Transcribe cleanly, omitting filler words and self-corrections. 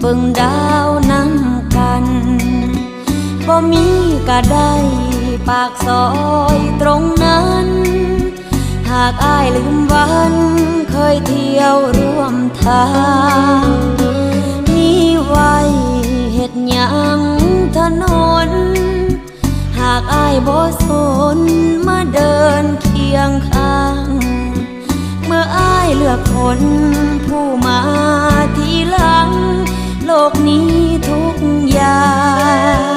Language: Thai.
บิ่งดาวนำกันบ่มีก็ได้ปากซอยตรงนั้นหากอ้ายลืมวันเคยเที่ยวร่วมทางมีไว้เฮ็ดหยังถนนหากอ้ายบ่สนมาเดินเคียงข้างเมื่ออ้ายเลือกคนผู้มาทีหลังโลกนี้ทุกอย่าง